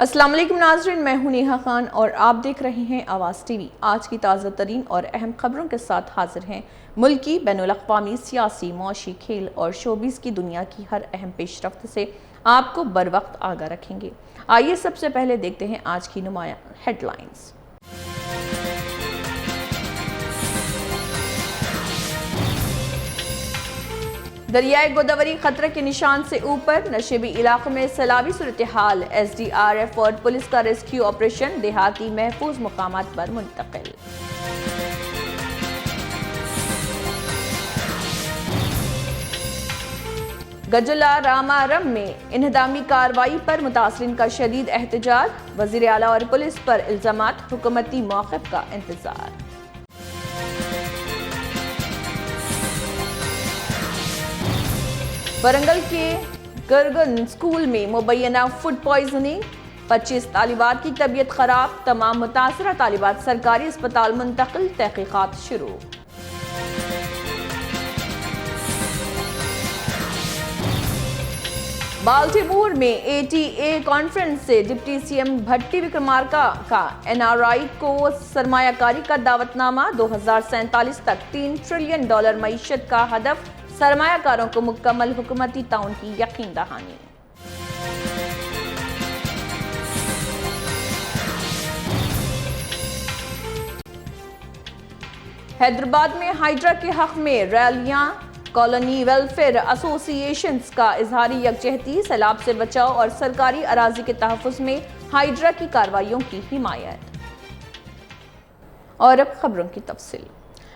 अस्सलाम वालेकुम नाज़रीन, मैं हूं नेहा खान और आप देख रहे हैं आवाज़ टीवी। आज की ताज़ा तरीन और अहम खबरों के साथ हाजिर हैं। मुल्की, बैनुल-अक़वामी, सियासी, मौशी, खेल और शोबिज़ की दुनिया की हर अहम पेशरफ्त से आपको बर वक्त आगाह रखेंगे। आइए सबसे पहले देखते हैं आज की नुमाया हेडलाइंस। दरियाए गोदावरी खतरे के निशान से ऊपर, नशेबी इलाकों में सैलाबी सूरत हाल। SDRF और पुलिस का रेस्क्यू ऑपरेशन देहाती महफूज मुकामात पर मुंतकिल। गजुला रामारम में इन्हदामी कार्रवाई पर मुतासरीन का शदीद एहतजाज। वज़ीर आला और पुलिस पर इल्जामात, हुकूमती मौक़िफ़ का इंतजार। वरंगल के गर्गन स्कूल में मुबैना फूड पॉइजनिंग, 25 तालिबात की तबीयत खराब। तमाम मुतासरा तालिबात सरकारी अस्पताल मुंतकिल, तहकीकात शुरू। बाल्टीमोर में ATA कॉन्फ्रेंस से डिप्टी CM भट्टी विक्रमार्का का NRI को सरमायाकारी का दावतनामा। 2047 तक $3 ट्रिलियन मईशत का हदफ, सरमायाकारों को मुकम्मल हुकूमती ताउन की यकीन दहानी। हैदराबाद में हाइड्रा के हक में रैलियां, कॉलोनी वेलफेयर एसोसिएशंस का इजहारी यकजहती। सैलाब से बचाव और सरकारी अराजी के तहफ़्फ़ुज़ में हाइड्रा की कार्रवाइयों की हिमायत। और अब खबरों की तफसील।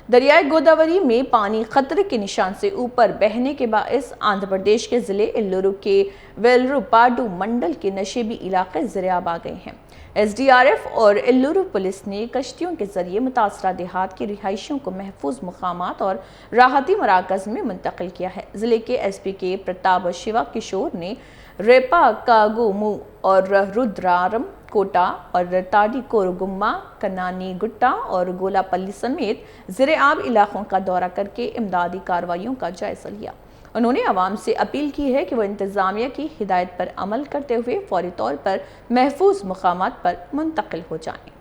दरियाए गोदावरी में पानी खतरे के निशान से ऊपर बहने के बाइस आंध्र प्रदेश के ज़िले एल्लुरु के वेलरुपाडू मंडल के नशेबी इलाके ज़िराब आ गए हैं। SDRF और एल्लुरु पुलिस ने कश्तियों के जरिए मुतासरा देहात की रिहाइशों को महफूज मुकामात और राहती मराकज़ में मुंतकिल किया है। ज़िले के SP के प्रताप शिवा किशोर ने रेपा कागोमू और रुद्रारम कोटा और ताडी कोरगुम्मा, कनानी गुट्टा और गोलापल्ली समेत ज़िरे-आब इलाकों का दौरा करके इमदादी कार्रवाइयों का जायजा लिया। उन्होंने आवाम से अपील की है कि वह इंतज़ामिया की हिदायत पर अमल करते हुए फौरी तौर पर महफूज मुकामात पर मुंतकिल हो जाएं।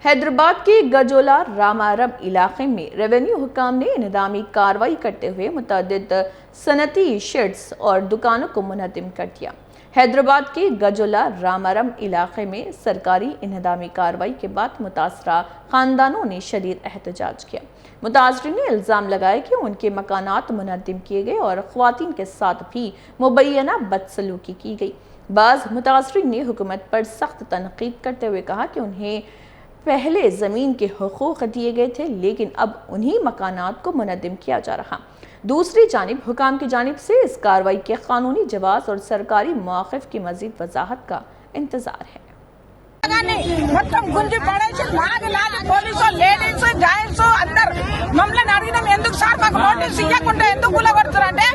हैदराबाद के गजोला रामारम इलाके में रेवेन्यू हुकाम ने इन्हदामी कार्रवाई करते हुए मुतअद्दिद सनती शेड्स और दुकानों को मुनहदिम कर दिया। हैदराबाद के गजोला रामारम इलाके में सरकारी इन्हदामी कार्रवाई के बाद मुतासरा खानदानों ने शदीद एहतजाज किया। मुतासरीन ने इल्ज़ाम लगाया कि उनके मकानात मुनहदिम किए गए और ख्वातीन के साथ भी मुबैना बदसलूकी की गई। बाज़ मुतासरीन ने हुकूमत पर सख्त तनकीद करते हुए कहा कि उन्हें पहले ज़मीन के हुकूक दिए गए थे, लेकिन अब उन्हीं मकानात को मुनहदिम किया जा रहा। दूसरी जानिब हुकाम की जानिब से इस कार्रवाई के कानूनी जवाज़ और सरकारी मौक़िफ़ की मज़ीद वजाहत का इंतज़ार है। మొత్తం గుంజి పడేసి లాగి పోలీసు లేడీస్ జాయింట్స్ అందరు మమ్మల్ని అడిగినాం, ఎందుకు సార్ మాకు నోటీస్ ఇవ్వకుండా ఎందుకు గులగొడుతారంటే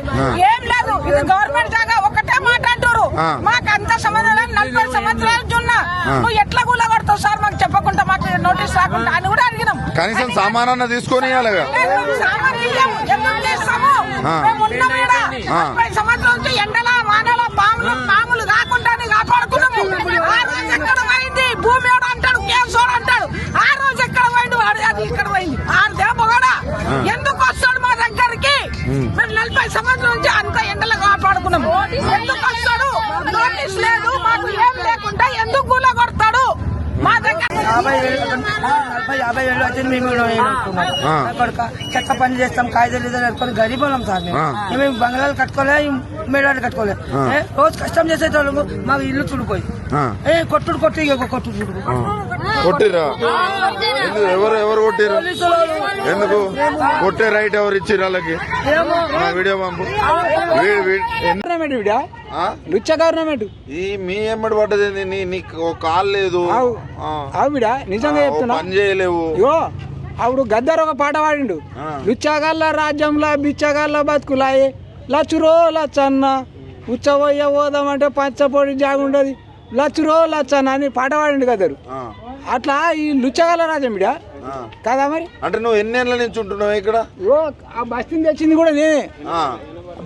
ఏం లేదు, ఇది గవర్నమెంట్ జాగా, ఒకటే మాట అంటారు. మాకు అంత సంబంధం లేదు, 40 సంవత్సరాల చున్నా నువ్వు ఎట్లా గులగొడతావు సార్ మాకు చెప్పకుండా, మాకు నోటీస్ రాకుండా అని కూడా అడిగినాం. కనీసం సామానన్న తీసుకొని సామాన్ ఇయ్యాము, ఎందుకు చేస్తాము? మేము ఉన్నాం ఈడ 30 సంవత్సరాల నుంచి ఎండల వానల పాములు కాకుండా కాపాడుకున్నాము. ఆ రోజు ఎక్కడ పోయింది భూమి అంటాడు, కేసోడు అంటాడు, ఆ రోజు ఎక్కడ పోయింది వాడు, అది ఇక్కడ పోయింది. ఆ దేవగడ ఎందుకు వస్తాడు మా దగ్గరికి? మేము 40 సంవత్సరాల నుంచి అంత ఎండలు కాపాడుకున్నాము. ఎందుకు వస్తాడు? నోటీస్ లేదు, మాకు ఏం లేకుండా ఎందుకు గుల కొడతాడు? మా దగ్గర 50 ఏళ్ళు వచ్చింది. మేము చెత్త పని చేస్తాం, కాయిదాలు కట్టుకొని గరీబ్ వాళ్ళం సార్. మేము బంగ్లాలు కట్టుకోలే, మేడాలు కట్టుకోలే, రోజు కష్టం చేసేటోళ్ళము. మాకు ఇల్లు చుడిపోయి కొట్టుడు కొట్టు కొట్టిరా ఎందుకు ఎవరు కొట్టిరు ఎందుకు కొట్టే రైట్ ఎవరు ఇచ్చిర్రు వాళ్ళకి వీడియో పంపు గవర్నమెంట్ బిడ్డ ఆ? లుచ్చ గవర్నమెంట్ ఈ మీ ఎమ్మడి పడ్డది ఏంది? నీకు కాల్ లేదు అవు బిడ్డ నిజంగా చెప్తున్నా పని చేయలేవు ఇగో అప్పుడు గద్దర్ ఒక పాట పాడిండు లుచ్చగల్ల రాజ్యంలో బిచ్చగల్ల బతుకులాయి లచ్చురో లచ్చన్న ఉచ్చబోయ్య పోదామంటే పచ్చపొడి జాగుండదు లచ్చురో లచ్చన్న అని పాట పాడిండు గద్దరు అట్లా ఈ లుచ్చగల్ల రాజ్యం బిడ్డ కదా మరి అంటే నువ్వు ఎన్నేళ్ల నుంచి ఉంటున్నావు ఇక్కడ ఇగో ఆ బస్తీని తెచ్చింది కూడా నేనే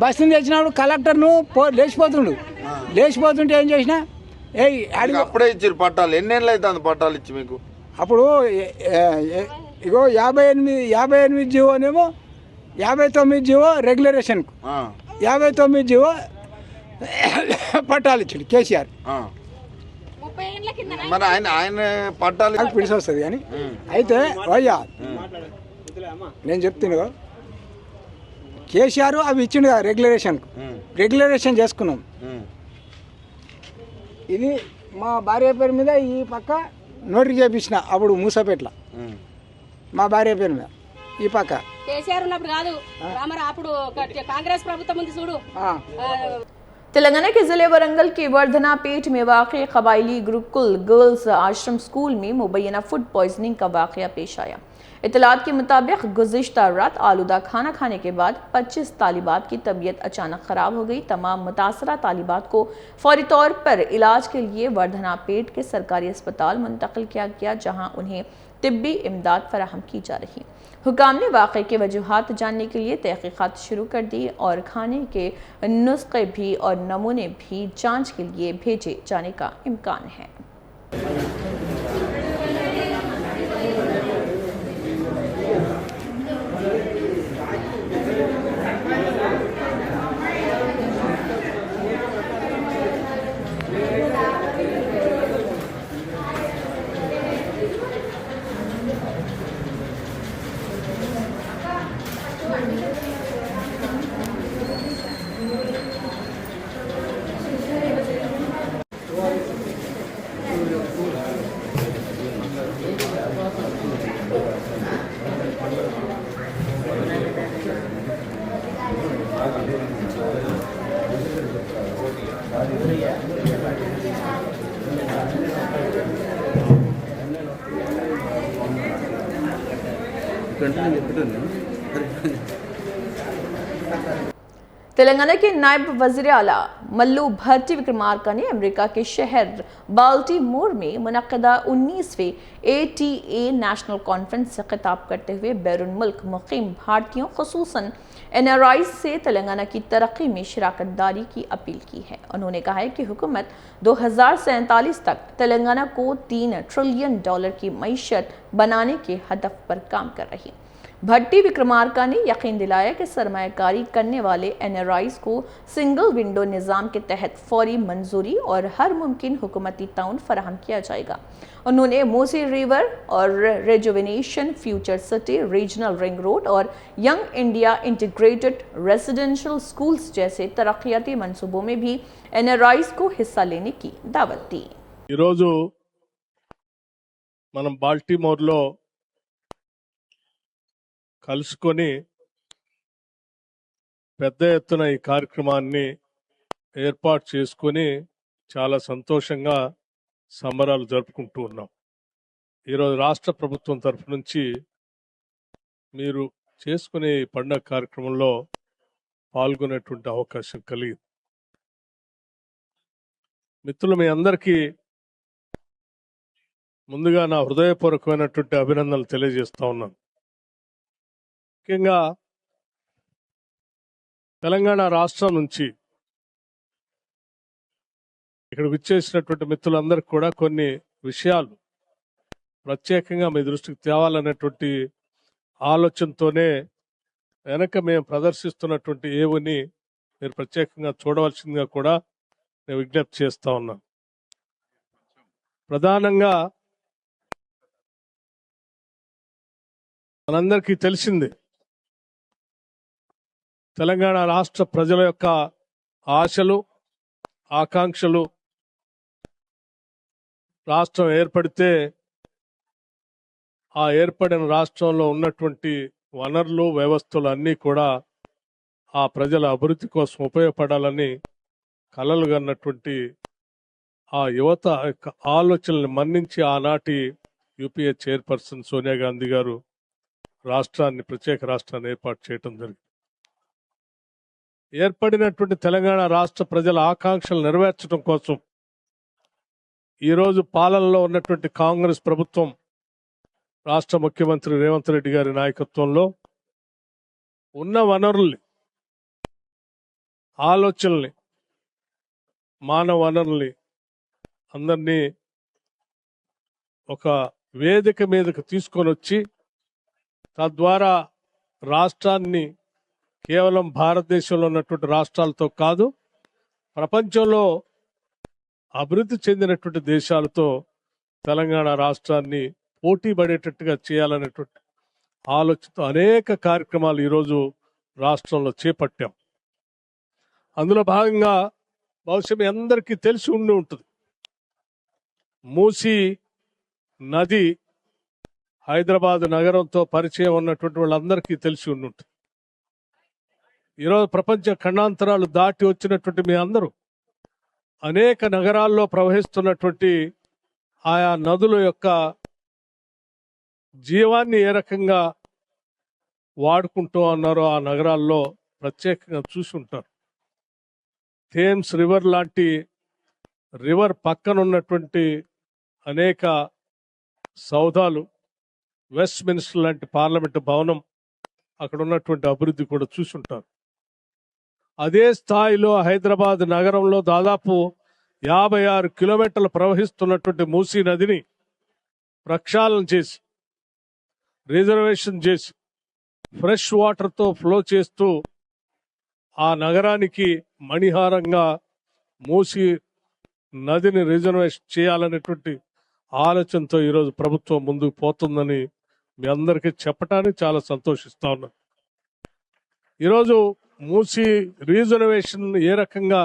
బస్తీని తెచ్చినప్పుడు కలెక్టర్ను లేచిపోతుంటే ఏం చేసిన నీకు అప్పుడే ఇచ్చిర్రు పట్టాలు ఎన్నేళ్ళు అవుతుంది పట్టాలు ఇచ్చి మీకు అప్పుడు ఇగో 58 జీవోనేమో 59 జీవో రెగ్యులరేషన్కు 59 జీవో పట్టాలు ఇచ్చాడు కేసీఆర్ మరి ఆయన పట్టాలు నాకు పిలిచి వస్తుంది కానీ అయితే అయ్యా నేను చెప్తున్నా కేసీఆర్ అవి ఇచ్చిండు కదా రెగ్యులరేషన్ చేసుకున్నాం ఇది మా భార్య పేరు మీద ఈ పక్క నోటరీ చేపించిన అప్పుడు మూసాపేటలో మా భార్య పేరు మీద ఈ పక్క కేసీఆర్ ఉన్నప్పుడు కాదు అప్పుడు కాంగ్రెస్ ప్రభుత్వం ఉంది చూడు तेलंगाना के जिले वरंगल के वर्धना पेट में वाक़ कबायली गुरुकुल गर्ल्स आश्रम स्कूल में मुबैना फूड पॉइजनिंग का वाक़या पेश आया। इतलात के मुताबिक गुज़िश्ता रात आलूदा खाना खाने के बाद 25 तालिबात की तबीयत अचानक ख़राब हो गई। तमाम मुतासरा तालिबात को फौरी तौर पर इलाज के लिए वर्धना पेट के सरकारी अस्पताल मुंतकिल किया गया, जहाँ उन्हें तिब्बी इमदाद फराहम की जा रही। हुकाम ने वाक़े के वजूहात जानने के लिए तहक़ीक़ात शुरू कर दी और खाने के नुस्खे भी और नमूने भी जांच के लिए भेजे जाने का इम्कान है। तेलंगाना के नायब वज़ीर आला मल्लू भट्टी विक्रमार्का ने अमेरिका के शहर बाल्टीमोर में मुनक़दा 19वें ATA नेशनल कॉन्फ्रेंस से खिताब करते हुए बैरून मुल्क मुक़ीम भारतीयों ख़ुसूसन NRI से तेलंगाना की तरक्की में शिराकत दारी की अपील की है। उन्होंने कहा है कि हुकूमत 2047 तक तेलंगाना को $3 ट्रिलियन की मईशत बनाने के हदफ पर काम कर रही है। भट्टी विक्रमार्का ने यकीन दिलाया कि सरमायाकारी करने वाले NRIs को सिंगल विंडो निज़ाम के तहत फौरी मंजूरी और हर मुमकिन हुकूमती ताउन फराहम किया जाएगा। उन्होंने मूसी रिवर और rejuvenation future city regional ring road और young India integrated residential schools जैसे तरक्याती मंसूबों में भी NRIs को हिस्सा लेने की दावत दी। ఈరోజు మనం బాల్టిమోర్లో కలుసుకొని పెద్ద ఎత్తున ఈ కార్యక్రమాన్ని ఏర్పాటు చేసుకొని చాలా సంతోషంగా సంబరాలు జరుపుకుంటూ ఉన్నాం. ఈరోజు రాష్ట్ర ప్రభుత్వం తరఫు నుంచి మీరు చేసుకునే పండుగ కార్యక్రమంలో పాల్గొనేటువంటి అవకాశం కలిగింది. మిత్రులు, మీ అందరికీ ముందుగా నా హృదయపూర్వకమైనటువంటి అభినందనలు తెలియజేస్తా ఉన్నాను. ముఖ్యంగా తెలంగాణ రాష్ట్రం నుంచి ఇక్కడికి వచ్చేసినటువంటి మిత్రులందరికీ కూడా కొన్ని విషయాలు ప్రత్యేకంగా మీ దృష్టికి తేవాలనేటువంటి ఆలోచనతోనే వెనక మేము ప్రదర్శిస్తున్నటువంటి ఏవుని మీరు ప్రత్యేకంగా చూడవలసిందిగా కూడా నేను విజ్ఞప్తి చేస్తా ఉన్నాను. ప్రధానంగా మనందరికీ తెలిసింది, తెలంగాణ రాష్ట్ర ప్రజల యొక్క ఆశలు ఆకాంక్షలు రాష్ట్రం ఏర్పడితే ఆ ఏర్పడిన రాష్ట్రంలో ఉన్నటువంటి వనరులు వ్యవస్థలు అన్నీ కూడా ఆ ప్రజల అభివృద్ధి కోసం ఉపయోగపడాలని కలలు కన్నటువంటి ఆ యువత యొక్క ఆలోచనల్ని మన్నించి ఆనాటి యూపీఏ చైర్పర్సన్ సోనియా గాంధీ గారు ప్రత్యేక రాష్ట్రాన్ని ఏర్పాటు చేయడం జరిగింది. ఏర్పడినటువంటి తెలంగాణ రాష్ట్ర ప్రజల ఆకాంక్షలు నెరవేర్చడం కోసం ఈరోజు పాలనలో ఉన్నటువంటి కాంగ్రెస్ ప్రభుత్వం రాష్ట్ర ముఖ్యమంత్రి రేవంత్ రెడ్డి గారి నాయకత్వంలో ఉన్న వనరుల్ని, ఆలోచనల్ని, మానవ వనరుల్ని అందరినీ ఒక వేదిక మీదకు తీసుకొని వచ్చి తద్వారా రాష్ట్రాన్ని కేవలం భారతదేశంలో ఉన్నటువంటి రాష్ట్రాలతో కాదు, ప్రపంచంలో అభివృద్ధి చెందినటువంటి దేశాలతో తెలంగాణ రాష్ట్రాన్ని పోటీ పడేటట్టుగా చేయాలనేటువంటి ఆలోచనతో అనేక కార్యక్రమాలు ఈరోజు రాష్ట్రంలో చేపట్టాం. అందులో భాగంగా బహుశా మీ అందరికీ తెలిసి ఉండి ఉంటుంది, మూసీ నది హైదరాబాద్ నగరంతో పరిచయం ఉన్నటువంటి వాళ్ళందరికీ తెలిసి ఉండి ఉంటుంది. ఈరోజు ప్రపంచ ఖండాంతరాలు దాటి వచ్చినటువంటి మీ అందరూ అనేక నగరాల్లో ప్రవహిస్తున్నటువంటి ఆయా నదుల యొక్క జీవాన్ని ఏ రకంగా వాడుకుంటూ ఉన్నారో ఆ నగరాల్లో ప్రత్యేకంగా చూసి ఉంటారు. థేమ్స్ రివర్ లాంటి రివర్ పక్కన ఉన్నటువంటి అనేక సౌధాలు, వెస్ట్ మినిస్టర్ లాంటి పార్లమెంటు భవనం, అక్కడ ఉన్నటువంటి అభివృద్ధి కూడా చూసి ఉంటారు. అదే స్థాయిలో హైదరాబాద్ నగరంలో దాదాపు 56 కిలోమీటర్లు ప్రవహిస్తున్నటువంటి మూసీ నదిని ప్రక్షాళన చేసి, రిజర్వేషన్ చేసి, ఫ్రెష్ వాటర్తో ఫ్లో చేస్తూ ఆ నగరానికి మణిహారంగా మూసీ నదిని రిజర్వేషన్ చేయాలనేటువంటి ఆలోచనతో ఈరోజు ప్రభుత్వం ముందుకు పోతుందని మీ అందరికీ చెప్పడానికి చాలా సంతోషిస్తా ఉన్నాను. ఈరోజు మూసీ రిజర్వేషన్ ఏ రకంగా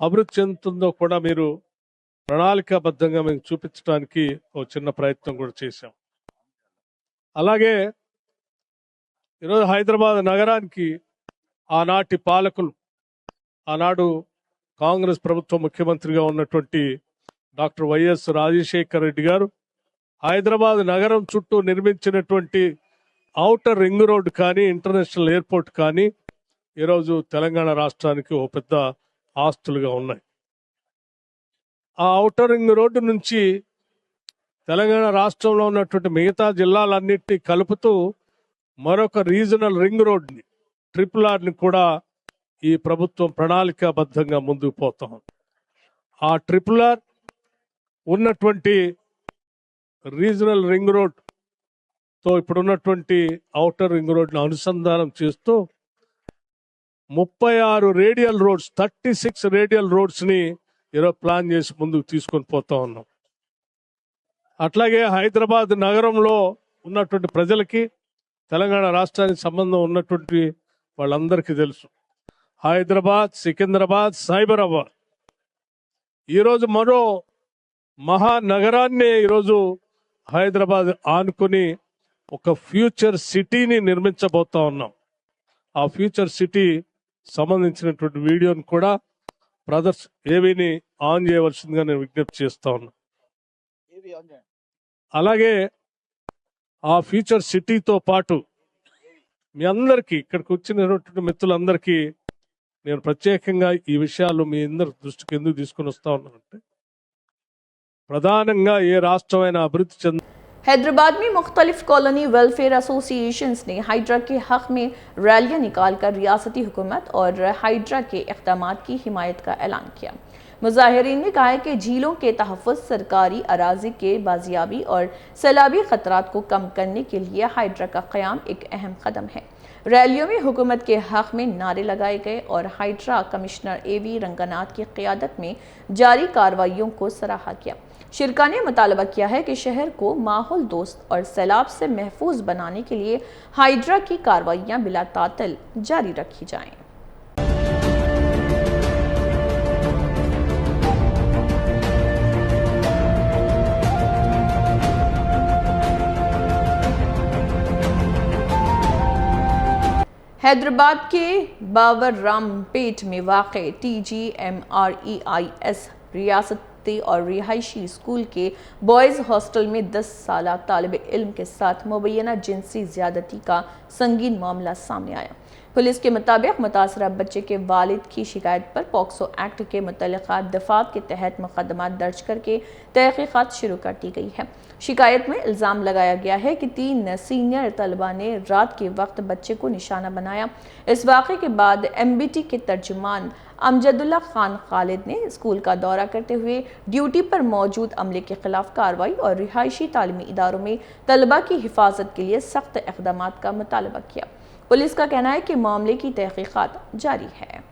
అభివృద్ధి చెందుతుందో కూడా మీరు ప్రణాళికాబద్ధంగా మేము చూపించడానికి ఒక చిన్న ప్రయత్నం కూడా చేశాం. అలాగే ఈరోజు హైదరాబాద్ నగరానికి ఆనాటి పాలకులు, ఆనాడు కాంగ్రెస్ ప్రభుత్వ ముఖ్యమంత్రిగా ఉన్నటువంటి డాక్టర్ వైఎస్ రాజశేఖర రెడ్డి గారు హైదరాబాద్ నగరం చుట్టూ నిర్మించినటువంటి ఔటర్ రింగ్ రోడ్ కానీ, ఇంటర్నేషనల్ ఎయిర్పోర్ట్ కానీ ఈరోజు తెలంగాణ రాష్ట్రానికి ఒక పెద్ద ఆస్తులుగా ఉన్నాయి. ఆ ఔటర్ రింగ్ రోడ్డు నుంచి తెలంగాణ రాష్ట్రంలో ఉన్నటువంటి మిగతా జిల్లాలన్నింటినీ కలుపుతూ మరొక రీజనల్ రింగ్ రోడ్ని, RRRని కూడా ఈ ప్రభుత్వం ప్రణాళికాబద్ధంగా ముందుకు పోతాం. ఆ RRR ఉన్నటువంటి రీజనల్ రింగ్ రోడ్ తో ఇప్పుడున్నటువంటి ఔటర్ రింగ్ రోడ్ని అనుసంధానం చేస్తూ 36 రేడియల్ రోడ్స్, 36 రేడియల్ రోడ్స్ ని ఈరోజు ప్లాన్ చేసి ముందుకు తీసుకొని పోతా ఉన్నాం. అట్లాగే హైదరాబాద్ నగరంలో ఉన్నటువంటి ప్రజలకి, తెలంగాణ రాష్ట్రానికి సంబంధం ఉన్నటువంటి వాళ్ళందరికీ తెలుసు, హైదరాబాద్, సికింద్రాబాద్, సైబరాబాద్ ఈరోజు మరో మహానగరాన్ని ఈరోజు హైదరాబాద్ ఆనుకొని ఒక ఫ్యూచర్ సిటీని నిర్మించబోతా ఉన్నాం. ఆ ఫ్యూచర్ సిటీ సంబంధించినటువంటి వీడియోని కూడా ఏవీని ఆన్ చేయవలసిందిగా నేను విజ్ఞప్తి చేస్తా ఉన్నా. అలాగే ఆ ఫ్యూచర్ సిటీతో పాటు మీ అందరికీ, ఇక్కడికి వచ్చినటువంటి మిత్రులందరికీ నేను ప్రత్యేకంగా ఈ విషయాలు మీ అందరి దృష్టికి ఎందుకు తీసుకుని వస్తా ఉన్నానంటే, ప్రధానంగా ఏ రాష్ట్రమైనా అభివృద్ధి చెంద हैदराबाद में मुख्तलिफ कॉलोनी वेलफेयर एसोसिएशंस ने हाइड्रा के हक में रैलियां निकालकर रियासती हुकूमत और हाइड्रा के इक़दामात की हिमायत का ऐलान किया। मुजाहिरीन ने कहा है कि झीलों के तहफ़्फ़ुज़, सरकारी अराज़ी के बाजियाबी और सैलाबी ख़तरात को कम करने के लिए हाइड्रा का क़याम एक अहम कदम है। रैलियों में हुकूमत के हक में नारे लगाए गए और हाइड्रा कमिश्नर AV रंगनाथ की क़ियादत में जारी कार्रवाइयों को सराहा किया। शिरका ने मुतालबा किया है कि शहर को माहौल दोस्त और सैलाब से महफूज बनाने के लिए हाइड्रा की कार्रवाइयां बिला तातिल जारी रखी जाएं। हैदराबाद के बाबररामपेट में वाक़ TGMREIS रियासती और रिहायशी स्कूल के बॉयज़ हॉस्टल में 10 साल तालिब इल्म के साथ मुबैना जिनसी ज़्यादती का संगीन मामला सामने आया। पुलिस के मुताबिक मुतासरा बच्चे के वालिद की शिकायत पर पॉक्सो एक्ट के मुतल्लिक़ा दफ़ात के तहत मुक़दमा दर्ज करके तहक़ीक़ात शुरू कर दी गई है। शिकायत में इल्ज़ाम लगाया गया है कि 3 सीनियर तलबा ने रात के वक्त बच्चे को निशाना बनाया। इस वाक़े के बाद MBT के तर्जुमान अमजदुल्ला खान खालिद ने स्कूल का दौरा करते हुए ड्यूटी पर मौजूद अमले के खिलाफ कार्रवाई और रिहायशी तालीमी इदारों में तलबा की हिफाजत के लिए सख्त इक़दामात का मुतालबा किया। पुलिस का कहना है कि मामले की तहक़ीक़ात जारी है।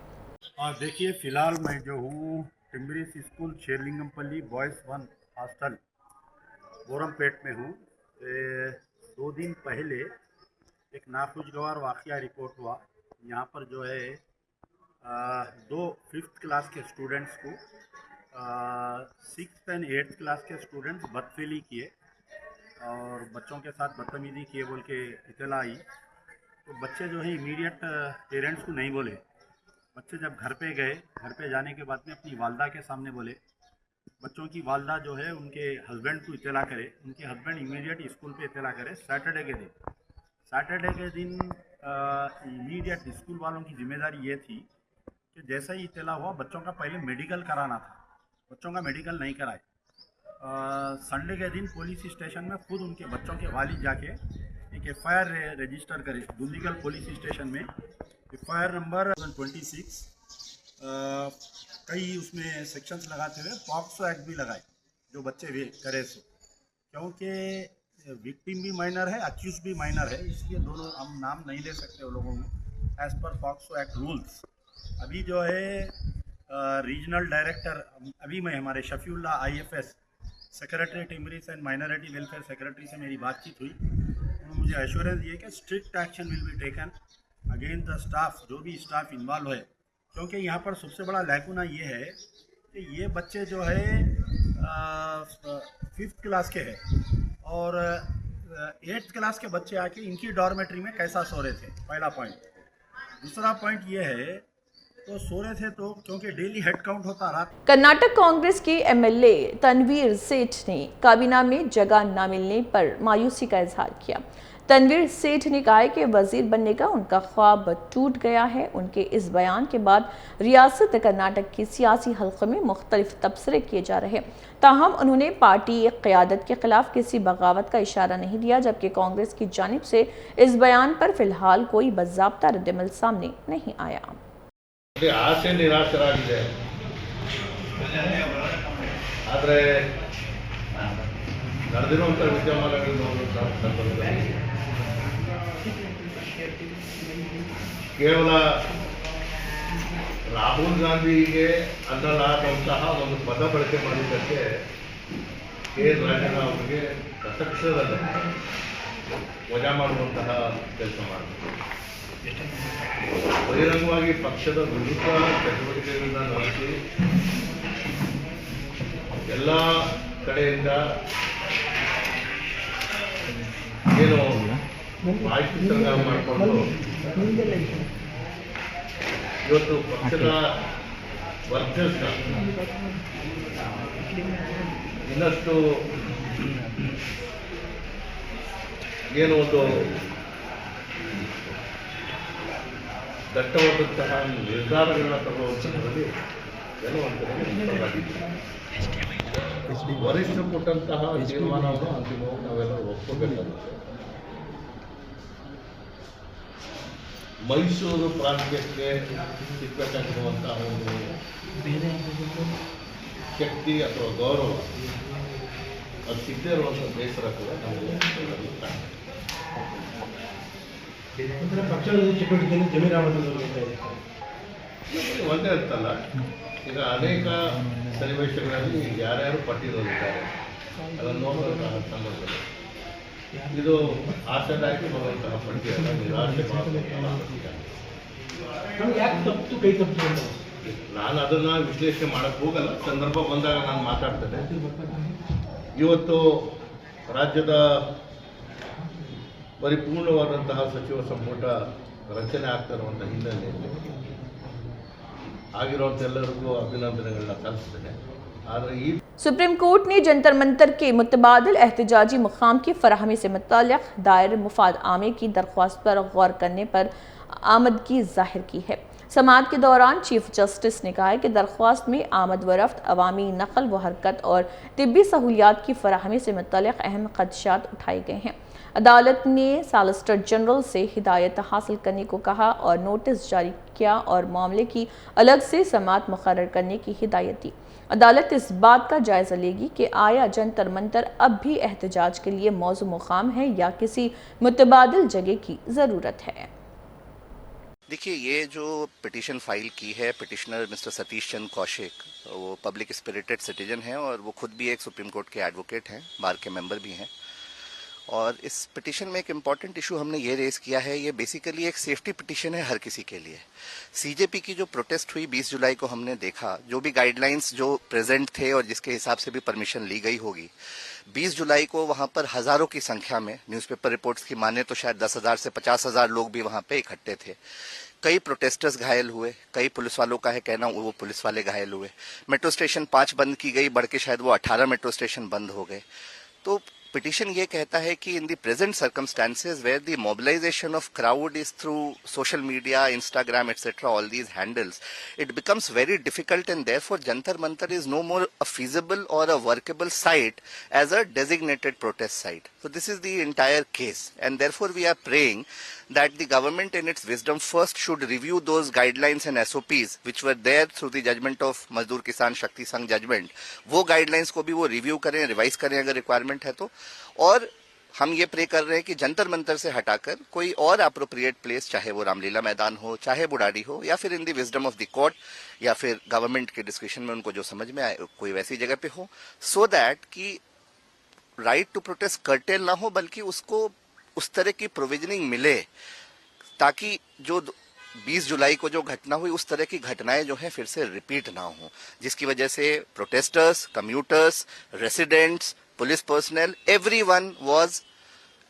देखिए, फ़िलहाल मैं जो हूँ टिम्बरी स्कूल शेरलिंगमपल्ली बॉयज़ 1 हॉस्टल बोरमपेट में हूँ। 2 दिन पहले एक नाखुशगवार वाक़या रिपोर्ट हुआ। यहाँ पर जो है 2 5th क्लास के स्टूडेंट्स को 6th एंड 8th क्लास के स्टूडेंट्स बदफेली किए और बच्चों के साथ बदतमीज़ी किए बोल के इत्तला आई। तो बच्चे जो है इमीडिएट पेरेंट्स को नहीं बोले। बच्चे जब घर पे गए, घर पे जाने के बाद में अपनी वालदा के सामने बोले। बच्चों की वालदा जो है उनके हस्बैंड को इत्तला करे, उनके हस्बैंड इमीडिएट स्कूल पे इत्तला करे। सैटरडे के दिन इमीडिएट स्कूल वालों की जिम्मेदारी ये थी कि जैसा ही इत्तला हुआ बच्चों का पहले मेडिकल कराना था। बच्चों का मेडिकल नहीं कराए। संडे के दिन पुलिस स्टेशन में खुद उनके बच्चों के वालिद जाके एक FIR रजिस्टर करे। दुंदीगल पुलिस स्टेशन में FIR नंबर 26 कई उसमें सेक्शंस लगाते हुए पॉक्सो एक्ट भी लगाए जो बच्चे भी करे सो, क्योंकि विक्टिम भी माइनर है, अक्यूज भी माइनर है, इसलिए दोनों हम नाम नहीं ले सकते वो लोगों को as per POCSO act rules. अभी जो है रीजनल डायरेक्टर अभी मैं हमारे शफीउल्लाह IFS सेक्रेटरी टिम्बरीज एंड माइनॉरिटी वेलफेयर सेक्रेटरी से मेरी बातचीत हुई। उन्होंने मुझे एश्योरेंस दिए कि strict action will be taken against the staff, जो भी स्टाफ इन्वॉल्व है, क्योंकि यहाँ पर सबसे बड़ा लैकुना ये है कि ये बच्चे जो है 5th क्लास के हैं और 8th क्लास के बच्चे आके इनकी डॉर्मेट्री में कैसा सो रहे थे, पहला पॉइंट। दूसरा पॉइंट ये है तो सो रहे थे तो क्योंकि डेली हेड काउंट होता रहा। कर्नाटक कांग्रेस के MLA तनवीर सेठ ने काबीना में जगह न मिलने पर मायूसी का इजहार किया। तनवीर सेठ ने कहा कि वजीर बनने का उनका ख्वाब टूट गया है। उनके इस बयान के बाद रियासत कर्नाटक की सियासी हल्के में मुख्तलिफ तबसरे किए जा रहे। ताहम उन्होंने पार्टी क़यादत के खिलाफ किसी बगावत का इशारा नहीं दिया, जबकि कांग्रेस की जानिब से इस बयान पर फिलहाल कोई बाज़ाब्ता रद्दअमल सामने नहीं आया। ಆಸೆ ನಿರಾಶರಾಗಿದೆ, ಆದರೆ ನಡೆದಿರುವಂಥ ವಿದ್ಯಮಾನಗಳನ್ನು ಸಂದರ್ಭದಲ್ಲಿ ಕೇವಲ ರಾಹುಲ್ ಗಾಂಧಿಗೆ ಅನ್ನಲಾದಂತಹ ಒಂದು ಪದ ಬಳಕೆ ಮಾಡಿದ್ದಕ್ಕೆ ರಾಜಣ್ಣ ಅವರಿಗೆ ಪ್ರಸಕ್ತದಲ್ಲಿ ವಜಾ ಮಾಡುವಂತಹ ಕೆಲಸ ಮಾಡಿದರು। ಬಹಿರಂಗವಾಗಿ ಪಕ್ಷದ ವಿರುದ್ಧ ಚಟುವಟಿಕೆಗಳನ್ನ ನಡೆಸಿ ಎಲ್ಲ ಕಡೆಯಿಂದ ಏನು ಮಾಹಿತಿ ಸಂಗ್ರಹ ಮಾಡಿಕೊಂಡು ಇವತ್ತು ಪಕ್ಷದ ವರ್ಚಸ್ಸ ಇನ್ನಷ್ಟು ಏನು ಒಂದು ದಟ್ಟವಾದಂತಹ ನಿರ್ಧಾರಗಳನ್ನ ತಗೊಳ್ಳುವಂಥದ್ರಲ್ಲಿ ವರಿಷ್ಠ ಕೊಟ್ಟಂತಹ ತೀರ್ಮಾನವನ್ನು ಅಂತಿಮವಾಗಿ ನಾವೆಲ್ಲ ಒಪ್ಪಬೇಕಾಗುತ್ತೆ। ಮೈಸೂರು ಪ್ರಾಂತ್ಯಕ್ಕೆ ಸಿಕ್ಕಬೇಕಾಗಿರುವಂತಹ ಒಂದು ಶಕ್ತಿ ಅಥವಾ ಗೌರವ ಅದು ಸಿಗದೇ ಇರುವಂಥ ಬೇಸರ ಕೂಡ ನಮಗೆ ಪಕ್ಷದ ಚಟುವಟಿಕೆಯನ್ನು ಜಮೀರಾಮದಲ್ಲಿ ಒಂದೇ ಅಂತಲ್ಲ, ಈಗ ಅನೇಕ ಸನ್ನಿವೇಶಗಳಲ್ಲಿ ಯಾರ್ಯಾರು ಪಟ್ಟಿಯಲ್ಲಿದ್ದಾರೆ ಅದನ್ನು ನೋಡುವಂತಹ ಸಂದರ್ಭದಲ್ಲಿ ಇದು ಆಶಾದಾಯಕ ಬರುವಂತಹ ಪಟ್ಟಿಯಲ್ಲ, ನಿರಾಶೆ ನಾನು ಅದನ್ನು ವಿಶ್ಲೇಷಣೆ ಮಾಡಕ್ಕೆ ಹೋಗಲ್ಲ, ಸಂದರ್ಭ ಬಂದಾಗ ನಾನು ಮಾತಾಡ್ತೇನೆ। ಇವತ್ತು ರಾಜ್ಯದ ಪರಿಪೂರ್ಣವಾದಂತಹ ಸಚಿವ ಸಂಪುಟ ರಚನೆ ಆಗ್ತಿರುವಂಥ ಹಿನ್ನೆಲೆಯಲ್ಲಿ ಆಗಿರುವಂಥ ಎಲ್ಲರಿಗೂ ಅಭಿನಂದನೆಗಳನ್ನ ಸಲ್ಲಿಸ್ತೇನೆ. ಆದರೆ ಈ सुप्रीम कोर्ट ने जंतर मंतर के मुतबादिल एहतजाजी मुकाम की फराहमी से मुताल्लिक़ दायर मुफाद आमे की दरख्वास्त पर गौर करने पर आमदगी जाहिर की है। समाअत के दौरान चीफ जस्टिस ने कहा है कि दरख्वास्त में आमद व रफ्त, अवामी नकल व हरकत और तिब्बी सहूलियात की फराहमी से मुताल्लिक़ अहम खदशात उठाए गए हैं। अदालत ने सॉलिसिटर जनरल से हिदायत हासिल करने को कहा और नोटिस जारी किया और मामले की अलग से समाअत मुकर्रर करने की हिदायत दी। अदालत इस बात का जायजा लेगी कि आया जंतर मंतर अब भी एहतजाज के लिए मौजू मुकाम है या किसी मुतबादिल जगह की ज़रूरत है। देखिए, ये जो पिटीशन फाइल की है पिटिशनर मिस्टर सतीश चंद्र कौशिक, वो पब्लिक स्पिरिटेड सिटीजन हैं और वो खुद भी एक सुप्रीम कोर्ट के एडवोकेट हैं, बार के मेंबर भी हैं। और इस पिटीशन में एक इम्पॉर्टेंट इशू हमने ये रेज़ किया है, ये बेसिकली एक सेफ्टी पिटीशन है हर किसी के लिए। सीजेपी की जो प्रोटेस्ट हुई 20 जुलाई को हमने देखा, जो भी गाइडलाइंस जो प्रेजेंट थे और जिसके हिसाब से भी परमिशन ली गई होगी, 20 जुलाई को वहाँ पर हज़ारों की संख्या में, न्यूज़पेपर रिपोर्ट्स की माने तो शायद 10,000 से 50,000 लोग भी वहाँ पे इकट्ठे थे। कई प्रोटेस्टर्स घायल हुए, कई पुलिस वालों का है कहना वो पुलिस वाले घायल हुए। मेट्रो स्टेशन 5 बंद की गई, बढ़ के शायद वो 18 मेट्रो स्टेशन बंद हो गए। तो पिटीशन ये कहता है कि in the present circumstances where the mobilisation of crowd is through social media, Instagram etcetera, all these handles, it becomes very difficult and therefore Jantar Mantar is no more a feasible or a workable site as a designated protest site. So this is the entire case, and therefore we are praying that the government in its wisdom first should review those guidelines and SOPs which were there through the judgment of Mazdoor Kisan Shakti Sangh judgment. वो guidelines को भी वो review करें, revise करें अगर requirement है तो। और हम ये प्रे कर रहे हैं कि जंतर मंतर से हटाकर कोई और अप्रोप्रिएट प्लेस, चाहे वो रामलीला मैदान हो, चाहे बुढ़ाड़ी हो, या फिर in the wisdom of the court, या फिर गवर्नमेंट के डिस्कशन में उनको जो समझ में आए कोई वैसी जगह पे हो, सो दैट कि राइट टू प्रोटेस्ट कर्टेल ना हो, बल्कि उसको उस तरह की प्रोविजनिंग मिले ताकि जो 20 जुलाई को जो घटना हुई उस तरह की घटनाएं जो हैं फिर से रिपीट ना हो, जिसकी वजह से protesters, commuters, residents, police personnel, everyone was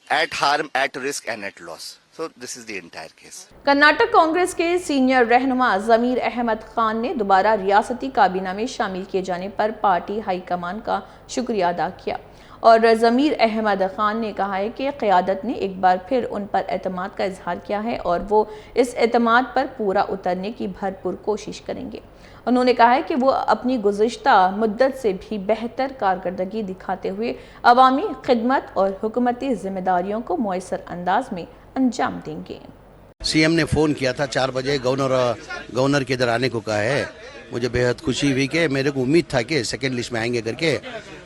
at harm, at risk and at loss. So this is the entire case. Karnataka Congress के सीनियर रहनुमा ज़मीर अहमद खान ने दोबारा रियासती काबीना में शामिल किए जाने पर पार्टी हाईकमान का शुक्रिया अदा किया और ज़मीर अहमद खान ने कहा है कि क़यादत ने एक बार फिर उन पर एतमाद का इजहार किया है और वो इस एतमाद पर पूरा उतरने की भरपूर कोशिश करेंगे। उन्होंने कहा है कि वो अपनी गुज़िश्ता मुद्दत से भी बेहतर कारकर्दगी दिखाते हुए अवामी खिदमत और हुकूमती जिम्मेदारियों को मुयस्सर अंदाज में अंजाम देंगे। सीएम ने फ़ोन किया था 4 बजे, गवर्नर के इधर आने को कहा है। मुझे बेहद खुशी हुई कि मेरे को उम्मीद था कि सेकेंड लिस्ट में आएंगे करके।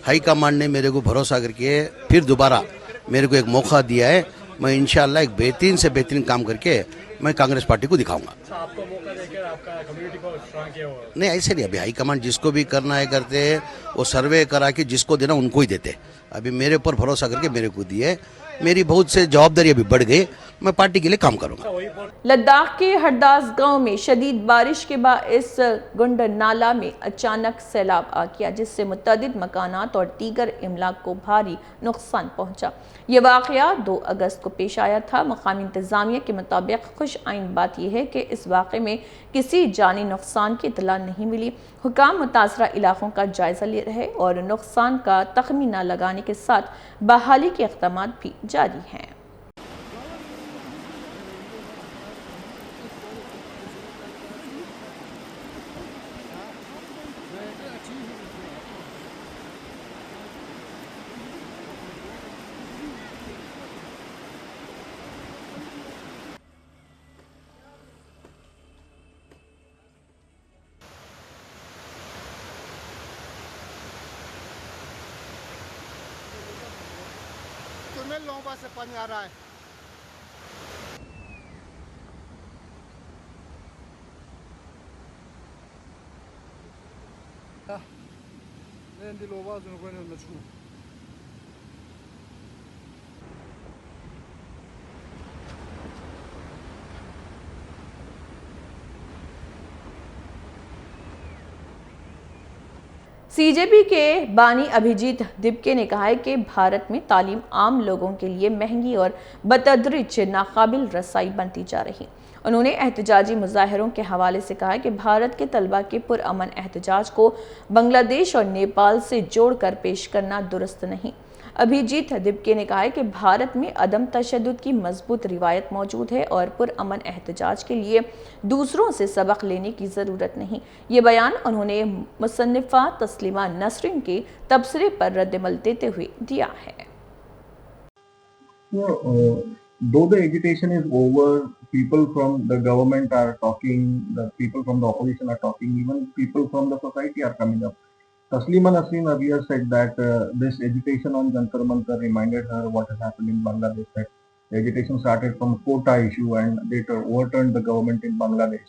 हाई कमांड ने मेरे को भरोसा करके फिर दोबारा मेरे को एक मौका दिया है। मैं इंशाल्लाह एक बेहतरीन से बेहतरीन काम करके मैं कांग्रेस पार्टी को दिखाऊंगा। आपको मौका देकर आपका कम्युनिटी को स्ट्रांग किया होगा? नहीं, ऐसे नहीं। अभी हाईकमांड जिसको भी करना है करते हैं, वो सर्वे करा के जिसको देना उनको ही देते। अभी मेरे ऊपर भरोसा करके मेरे को दिए, मेरी बहुत से जवाबदारी अभी बढ़ गई, मैं पार्टी के लिए काम करूंगा। लद्दाख के हरदास गांव में शदीद बारिश के बाइस गुंड नाला में अचानक सैलाब आ गया, जिससे मुतअद्दिद मकानात और दीगर इमलाक को भारी नुकसान पहुंचा। ये वाक़या 2 अगस्त को पेश आया था। मकामी इंतज़ामिया के मुताबिक खुश आइन बात यह है कि इस वाक़े में किसी जानी नुकसान की इतला नहीं मिली। हुकाम मुतासरा इलाकों का जायजा ले रहे और नुकसान का तखमीना लगाने के साथ बहाली के इक़दाम भी जारी हैं। लोगों पास से पानी आ रहा है। सीजेपी के बानी अभिजीत दिपके ने कहा है कि भारत में तालीम आम लोगों के लिए महंगी और बतदरीज नाकाबिल रसाई बनती जा रही। उन्होंने एहतजाजी मुजाहरों के हवाले से कहा कि भारत के तलबा के पुरअमन एहतजाज को बांग्लादेश और नेपाल से जोड़कर पेश करना दुरुस्त नहीं। अभिजीत दिपके ने कहा है कि भारत में अदम तशद्दुद की मजबूत रिवायत मौजूद है और पुरअमन एहतजाज के लिए दूसरों से सबक लेने की ज़रूरत नहीं। ये बयान उन्होंने मुसन्निफा तस्लीमा नसरीन के तबसरे पर रद्दमल देते हुए दिया है। Though the agitation is over, people from the government are talking, the people from the opposition are talking, even people from the society are coming up. Taslima Nasreen earlier said that this agitation on Jantar Mantar reminded her what has happened in Bangladesh, that the agitation started from quota issue and they overturned the government in Bangladesh.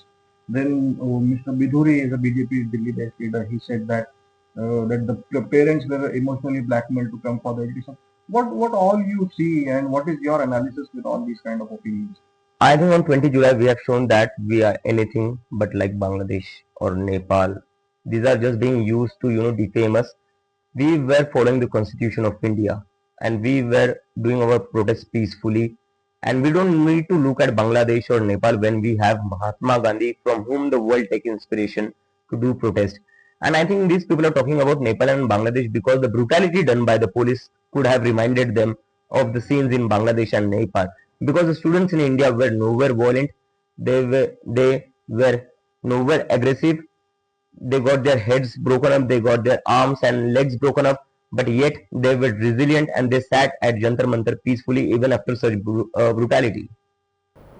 Then Mr. Bidhuri is a BJP Delhi-based leader. He said that the parents were emotionally blackmailed to come for the agitation. What all you see and what is your analysis with all these kind of opinions? I think on 20 July we have shown that we are anything but like Bangladesh or Nepal. These are just being used to defame us. We were following the Constitution of India and we were doing our protests peacefully, and we don't need to look at Bangladesh or Nepal when we have Mahatma Gandhi, from whom the world takes inspiration to do protest. And I think these people are talking about Nepal and Bangladesh because the brutality done by the police could have reminded them of the scenes in Bangladesh and Nepal, because the students in India were nowhere violent, they were nowhere aggressive. They got their heads broken up, they got their arms and legs broken up, but yet they were resilient and they sat at Jantar Mantar peacefully even after such brutality.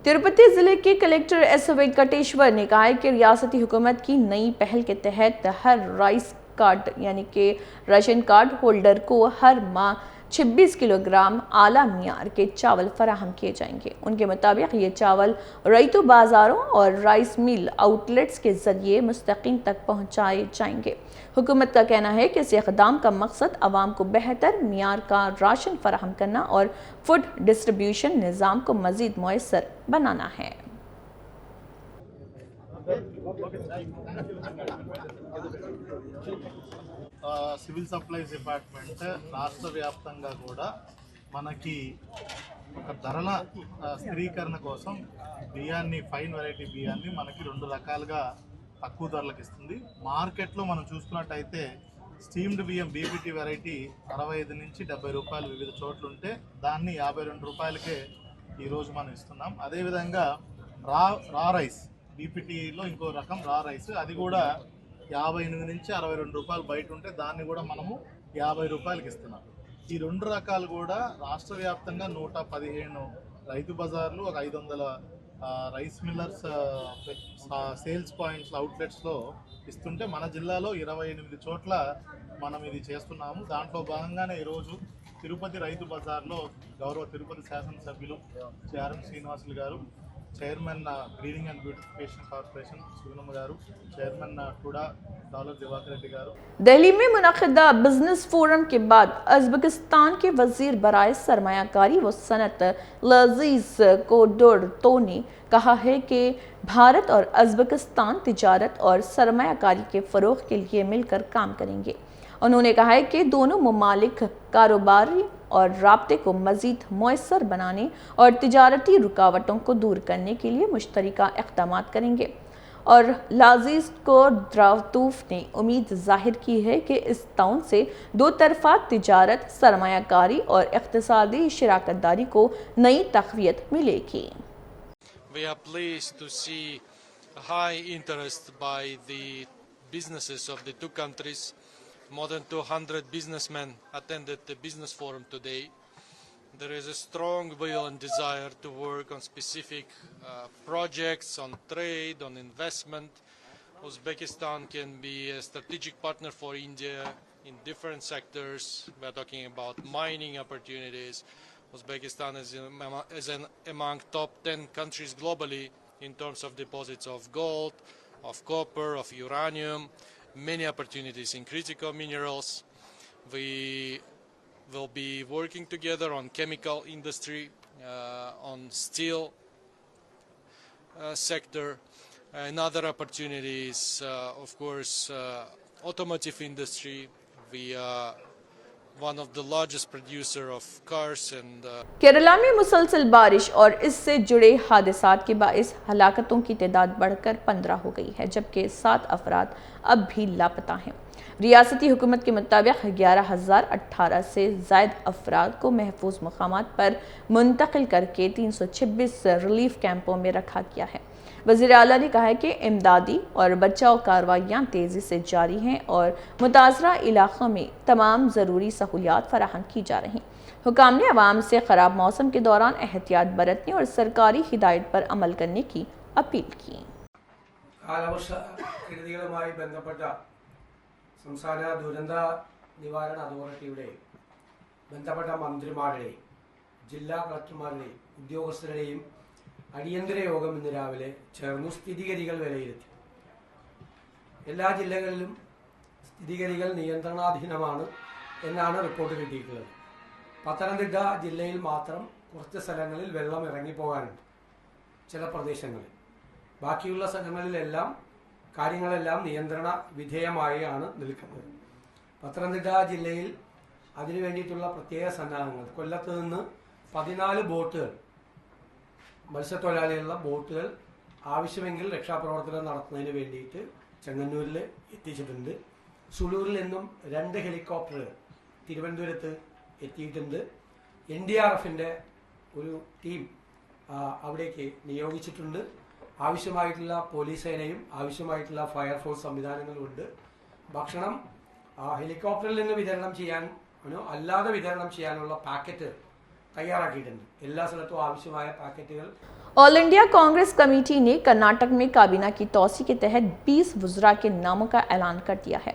Tirupati जिले के collector S Venkateshwara ने कहा है कि रियासती हुकूमत की नई पहल के तहत हर राइस कार्ड यानी कि राशन कार्ड होल्डर को हर माह 26 किलोग्राम आला मियार के चावल फराहम किए जाएंगे। उनके मुताबिक ये चावल रईतो बाज़ारों और राइस मिल आउटलेट्स के जरिए मुस्तकीम तक पहुंचाए जाएंगे। हुकूमत का कहना है कि इस इक़दाम का मकसद आवाम को बेहतर मियार का राशन फराहम करना और फूड डिस्ट्रीब्यूशन निज़ाम को मज़ीद मुयस्सर बनाना है। సివిల్ సప్లైస్ డిపార్ట్మెంట్ రాష్ట్ర వ్యాప్తంగా కూడా మనకి ఒక ధరల స్థిరీకరణ కోసం బియ్యాన్ని, ఫైన్ వెరైటీ బియ్యాన్ని మనకి రెండు రకాలుగా తక్కువ ధరలకు ఇస్తుంది. మార్కెట్లో మనం చూసుకున్నట్టయితే స్టీమ్డ్ బియ్యం బీపీటీ వెరైటీ 65 నుంచి 70 రూపాయలు వివిధ చోట్ల ఉంటే దాన్ని 52 రూపాయలకే ఈరోజు మనం ఇస్తున్నాం. అదేవిధంగా రా రైస్ బీపీటీలో ఇంకో రకం రా రైస్, అది కూడా 58 నుంచి 62 రూపాయలు బయట ఉంటే దాన్ని కూడా మనము 50 రూపాయలకి ఇస్తున్నాం. ఈ రెండు రకాలు కూడా రాష్ట్ర వ్యాప్తంగా 115 రైతు బజార్లు, ఒక 500 రైస్ మిల్లర్స్ సేల్స్ పాయింట్స్ అవుట్లెట్స్లో ఇస్తుంటే మన జిల్లాలో 28 చోట్ల మనం ఇది చేస్తున్నాము. దాంట్లో భాగంగానే ఈరోజు తిరుపతి రైతు బజార్లో గౌరవ తిరుపతి శాసనసభ్యులు RM Srinivasulu garu, chairman breeding and beautification corporation Suganam garu, chairman TUDA dollar Divakar Reddy garu. Delhi में मुनक़िदा बिजनेस फोरम के बाद उज़्बेकिस्तान के वजीर बराए सरमायाकारी व सनत लजीज कोडोरतो ने कहा है कि भारत और उज़्बेकिस्तान तिजारत और सरमायाकारी के फ़रोग़ के लिए मिलकर काम करेंगे। उन्होंने कहा है कि दोनों ममालिक कारोबारी और राब्ते को मज़ीद मुयस्सर बनाने और तिजारती रुकावटों को दूर करने के लिए मुश्तरका इक़दामात करेंगे। और लाजीज कोडोरतोव ने उम्मीद जाहिर की है कि इस ताउन से दो तरफ़ा तिजारत, सरमायाकारी और इक़्तिसादी शराकतदारी को नई तक़वियत मिलेगी। We are pleased to see high interest by the businesses of the two countries. More than 200 businessmen attended the business forum today. There is a strong will and desire to work on specific projects, on trade, on investment. Uzbekistan can be a strategic partner for India in different sectors. We are talking about mining opportunities. Uzbekistan is among top 10 countries globally in terms of deposits of gold, of copper, of uranium. Many opportunities in critical minerals. We will be working together on chemical industry, on steel sector, and other opportunities, of course, automotive industry. We are one of the largest producer of cars and Kerala में मुसलसल बारिश और इससे जुड़े हादसात के बाइस हलाकतों की तादाद बढ़कर 15 हो गई है, जबकि 7 अफराद अब भी लापता हैं। रियासती हुकूमत के मुताबिक 11,018 से ज़ायद अफराद को महफूज मकामात पर मुंतकिल करके 326 रिलीफ कैंपों में रखा गया है। वज़ीर आला ने कहा है कि इमदादी और बचाव कार्रवाइयाँ तेज़ी से जारी हैं और मुतासरा इलाक़ों में तमाम ज़रूरी सहूलियात फराहम की जा रही। हुकाम ने अवाम से ख़राब मौसम के दौरान एहतियात बरतने और सरकारी हिदायत पर अमल करने की अपील की। സംസ്ഥാന ദുരന്ത നിവാരണ അതോറിറ്റിയുടെ ബന്ധപ്പെട്ട മന്ത്രിമാരുടെയും ജില്ലാ കളക്ടർമാരുടെയും ഉദ്യോഗസ്ഥരുടെയും അടിയന്തര യോഗം ഇന്ന് രാവിലെ ചേർന്നു സ്ഥിതിഗതികൾ വിലയിരുത്തി. എല്ലാ ജില്ലകളിലും സ്ഥിതിഗതികൾ നിയന്ത്രണാധീനമാണ് എന്നാണ് റിപ്പോർട്ട് കിട്ടിയിട്ടുള്ളത്. പത്തനംതിട്ട ജില്ലയിൽ മാത്രം കുറച്ച് സ്ഥലങ്ങളിൽ വെള്ളം ഇറങ്ങിപ്പോകാനുണ്ട്, ചില പ്രദേശങ്ങളിൽ. ബാക്കിയുള്ള സ്ഥലങ്ങളിലെല്ലാം കാര്യങ്ങളെല്ലാം നിയന്ത്രണ വിധേയമായാണ് നിൽക്കുന്നത്. പത്തനംതിട്ട ജില്ലയിൽ അതിനു വേണ്ടിയിട്ടുള്ള പ്രത്യേക സന്നാഹങ്ങൾ, കൊല്ലത്ത് നിന്ന് 14 ബോട്ടുകൾ, മത്സ്യത്തൊഴിലാളികളുള്ള ബോട്ടുകൾ ആവശ്യമെങ്കിൽ രക്ഷാപ്രവർത്തനം നടത്തുന്നതിന് വേണ്ടിയിട്ട് ചെങ്ങന്നൂരിൽ എത്തിച്ചിട്ടുണ്ട്. സുളൂരിൽ നിന്നും 2 ഹെലികോപ്റ്ററുകൾ തിരുവനന്തപുരത്ത് എത്തിയിട്ടുണ്ട്. NDRFന്റെ ഒരു ടീം അവിടേക്ക് നിയോഗിച്ചിട്ടുണ്ട്. ആവശ്യമായിട്ടുള്ള പോലീസ് സേനയും ആവശ്യമായിട്ടുള്ള ഫയർഫോഴ്സ് സംവിധാനങ്ങളുമുണ്ട്. ഭക്ഷണം ഹെലികോപ്റ്ററിൽ നിന്ന് വിതരണം ചെയ്യാനോ അല്ലാതെ വിതരണം ചെയ്യാനുള്ള പാക്കറ്റ് तैयाराക്കിയിട്ടുണ്ട്. എല്ലാ സ്ഥലത്തും ആവശ്യമായ പാക്കറ്റുകൾ. ऑल इंडिया कांग्रेस कमेटी ने कर्नाटक में काबीना की तौसी के तहत 20 वुज़रा के नामों का ऐलान कर दिया है।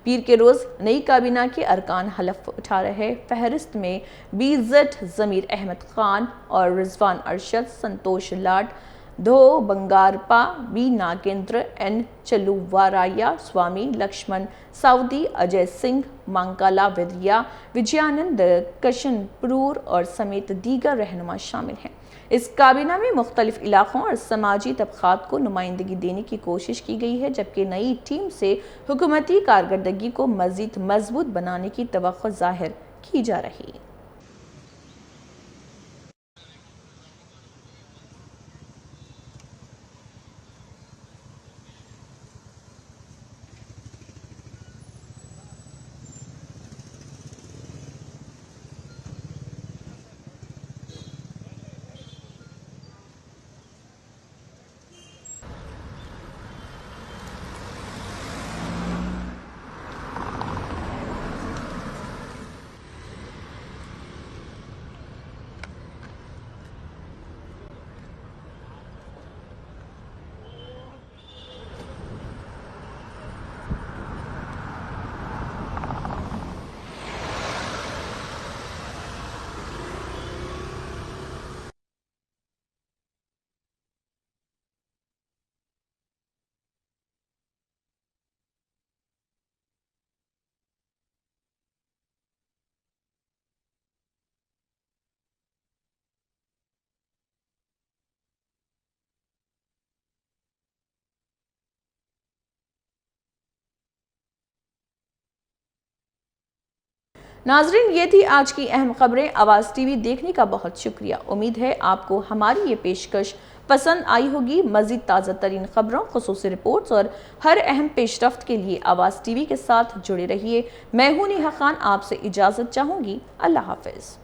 पीर के रोज नई काबीना के अरकान हलफ उठा रहे फहरिस्त में बीज़ेड ज़मीर अहमद खान और रिजवान अरशद, संतोष लाड, धो बंगारपा, बी नागेंद्र, एन चलुवाराया, स्वामी लक्ष्मण साउदी, अजय सिंह, मांकाला विद्या, विजयानंद कशनपुर और समेत दीगर रहनुमा शामिल हैं। इस काबीना में मुख्तलिफ इलाकों और समाजी तबक़ात को नुमाइंदगी देने की कोशिश की गई है, जबकि नई टीम से हुकूमती कारकर्दगी को मज़ीद मजबूत बनाने की तवक्को ज़ाहिर की जा रही है। नाजरीन, ये थी आज की अहम खबरें। आवाज़ टीवी देखने का बहुत शुक्रिया। उम्मीद है आपको हमारी ये पेशकश पसंद आई होगी। मज़ीद ताज़ा तरीन खबरों, ख़ुसूसी रिपोर्ट्स और हर अहम पेशरफ्त के लिए आवाज़ टीवी के साथ जुड़े रहिए। मैं हूं नेहा खान, आपसे इजाज़त चाहूँगी। अल्लाह हाफ़िज़।